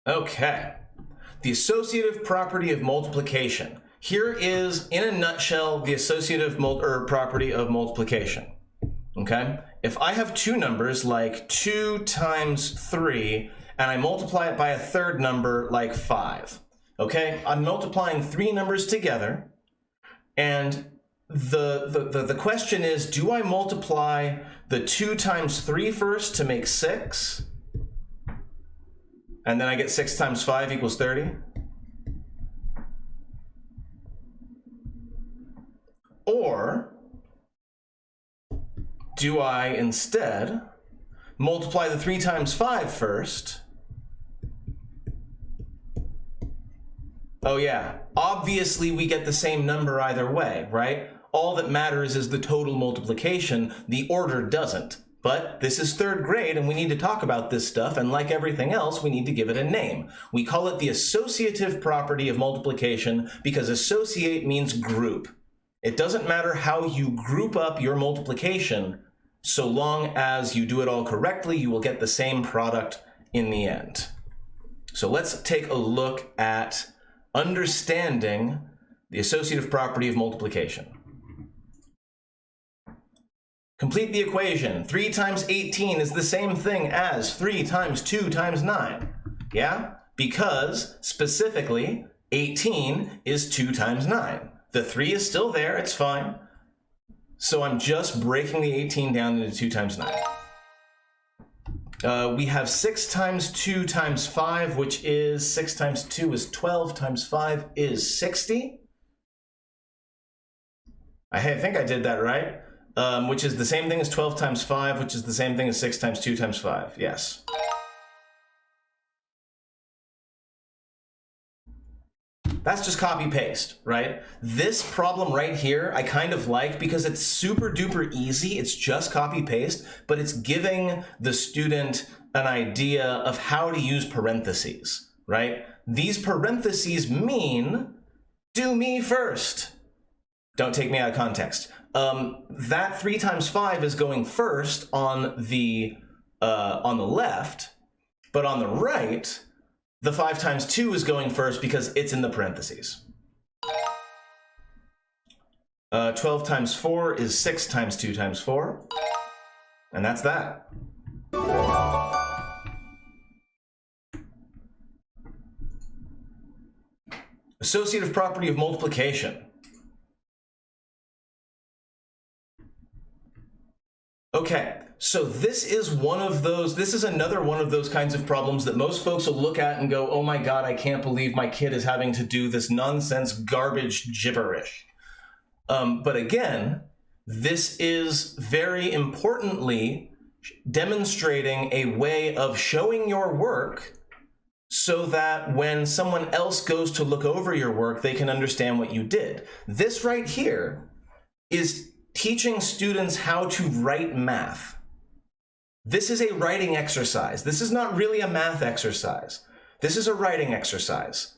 Okay, the associative property of multiplication. Here is, in a nutshell, the associative property of multiplication. Okay, if I have two numbers like 2 times 3, and I multiply it by a third number like 5. Okay, I'm multiplying three numbers together, and the question is, do I multiply the 2 times 3 first to make 6? And then I get 6 times 5 equals 30? Or do I instead multiply the 3 times 5 first? Oh yeah, obviously we get the same number either way, right? All that matters is the total multiplication. The order doesn't. But this is third grade and we need to talk about this stuff, and like everything else, we need to give it a name. We call it the associative property of multiplication because associate means group. It doesn't matter how you group up your multiplication, so long as you do it all correctly, you will get the same product in the end. So let's take a look at understanding the associative property of multiplication. Complete the equation. 3 times 18 is the same thing as 3 times 2 times 9. Yeah? Because, specifically, 18 is 2 times 9. The 3 is still there, it's fine. So I'm just breaking the 18 down into 2 times 9. We have 6 times 2 times 5, which is 6 times 2 is 12 times 5 is 60. I think I did that right. Which is the same thing as 12 times 5, which is the same thing as 6 times 2 times 5. Yes. That's just copy paste, right? This problem right here, I kind of like because it's super duper easy. It's just copy paste, but it's giving the student an idea of how to use parentheses, right? These parentheses mean, do me first. Don't take me out of context. That 3 times 5 is going first on the left, but on the right, the 5 times 2 is going first because it's in the parentheses. 12 times 4 is 6 times 2 times 4, and that's that. Associative property of multiplication. Okay, so this is another one of those kinds of problems that most folks will look at and go, oh my God, I can't believe my kid is having to do this nonsense garbage gibberish. But again, this is very importantly demonstrating a way of showing your work so that when someone else goes to look over your work, they can understand what you did. This right here is teaching students how to write math. This is a writing exercise. This is not really a math exercise. This is a writing exercise.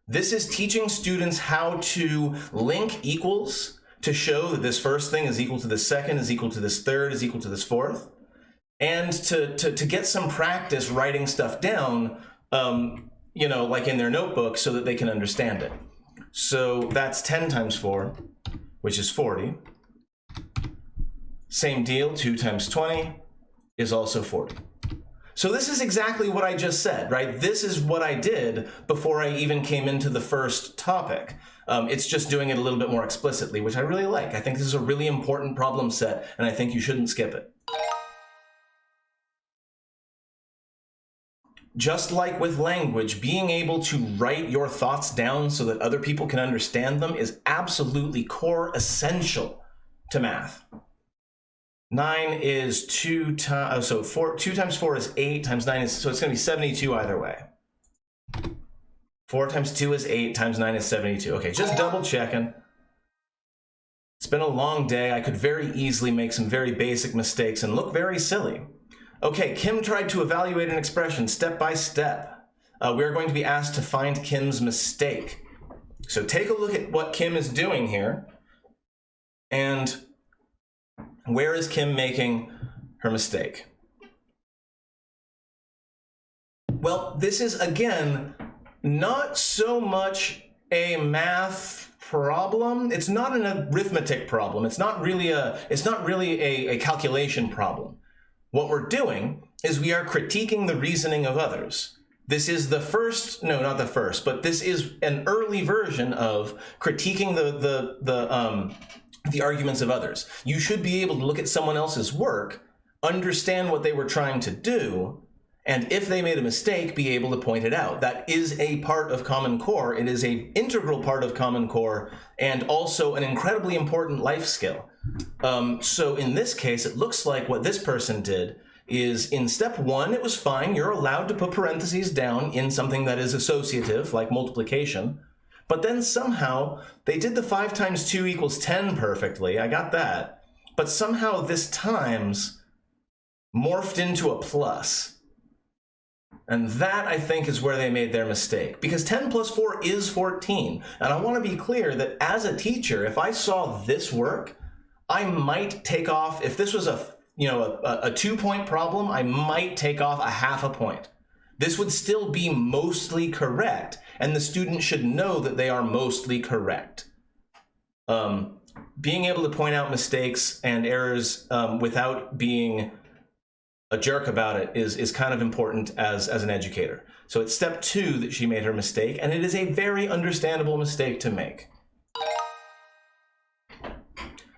This is teaching students how to link equals to show that this first thing is equal to this second, is equal to this third, is equal to this fourth, and to get some practice writing stuff down, you know, like in their notebook so that they can understand it. So that's 10 times 4, which is 40. Same deal, 2 times 20 is also 40. So this is exactly what I just said, right? This is what I did before I even came into the first topic. It's just doing it a little bit more explicitly, which I really like. I think this is a really important problem set, and I think you shouldn't skip it. Just like with language, being able to write your thoughts down so that other people can understand them is absolutely core essential to math. 9 is 2 times, 2 times 4 is 8 times 9 is, so it's going to be 72 either way. 4 times 2 is 8 times 9 is 72. Okay, just double checking. It's been a long day. I could very easily make some very basic mistakes and look very silly. Okay, Kim tried to evaluate an expression step by step. We're going to be asked to find Kim's mistake. So take a look at what Kim is doing here. And where is Kim making her mistake? Well, this is, again, not so much a math problem. It's not an arithmetic problem. It's not really a calculation problem. What we're doing is we are critiquing the reasoning of others. This is the first, no, not the first, but this is an early version of critiquing the arguments of others. You should be able to look at someone else's work, understand what they were trying to do, and if they made a mistake, be able to point it out. That is a part of Common Core. It is an integral part of Common Core and also an incredibly important life skill. So in this case, it looks like what this person did is in step 1, it was fine. You're allowed to put parentheses down in something that is associative, like multiplication. But then somehow they did the 5 times 2 equals 10 perfectly. I got that. But somehow this times morphed into a plus. And that, I think, is where they made their mistake. Because 10 plus 4 is 14. And I want to be clear that as a teacher, if I saw this work, I might take off, if this was a 2-point problem, I might take off a half a point. This would still be mostly correct, and the student should know that they are mostly correct. Being able to point out mistakes and errors without being a jerk about it is kind of important as an educator. So it's step 2 that she made her mistake, and it is a very understandable mistake to make.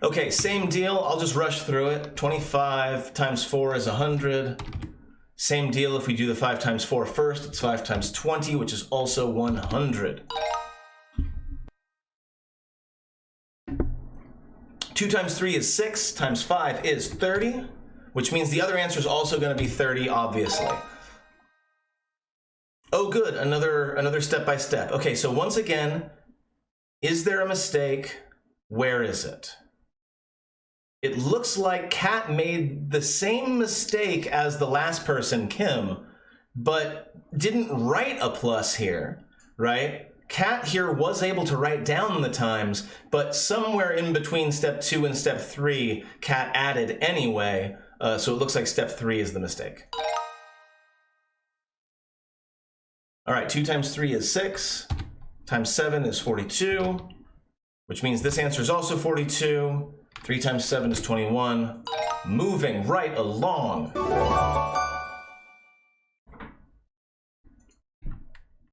Okay, same deal. I'll just rush through it. 25 times 4 is 100. Same deal if we do the 5 times 4 first. It's 5 times 20, which is also 100. 2 times 3 is 6, times 5 is 30, which means the other answer is also going to be 30, obviously. Oh, good, another step by step. Okay, so once again, is there a mistake? Where is it? It looks like Kat made the same mistake as the last person, Kim, but didn't write a plus here, right? Kat here was able to write down the times, but somewhere in between step 2 and step 3, Kat added anyway, so it looks like step 3 is the mistake. All right, 2 times 3 is 6, times 7 is 42, which means this answer is also 42. 3 times 7 is 21. Moving right along.